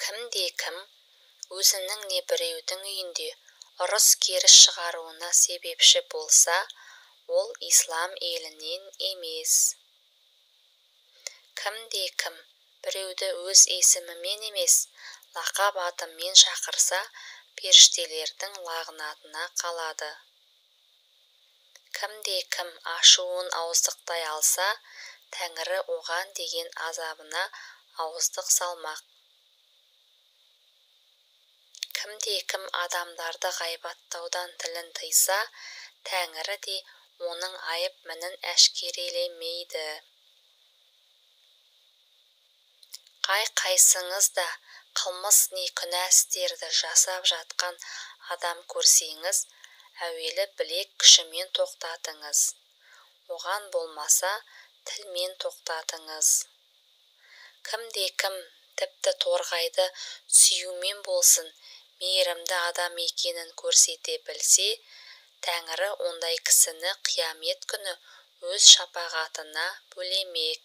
Кімде-кім өзінің не біреудің үйінде ұрыс-керіс шығаруына себепші болса, ол ислам елінен емес. Кімде-кім біреуді өз есімімен емес, лақап атымен шақырса, періштелердің лағнатына қалады. Кімде-кім ашуын ауыздықтай алса, Тәңірі оған деген азабына ауыздық салмақ. Кімде-кім адамдарды ғайбаттаудан тілін тыйса, Тәңірі де оның айып-мінін әшкерелемейді. Қай-қайсыңыз да қылмыс не күнә істерді жасап жатқан адам көрсеңіз, әуелі білек күшімен тоқтатыңыз. Оған болмаса, тілмен тоқтатыңыз. Кімде-кім тіпті торғайды сүюмен болсын, мейірімді адам екенін көрсете білсе, Тәңірі ондай кісіні қиямет күні өз шапағатына бөлемек.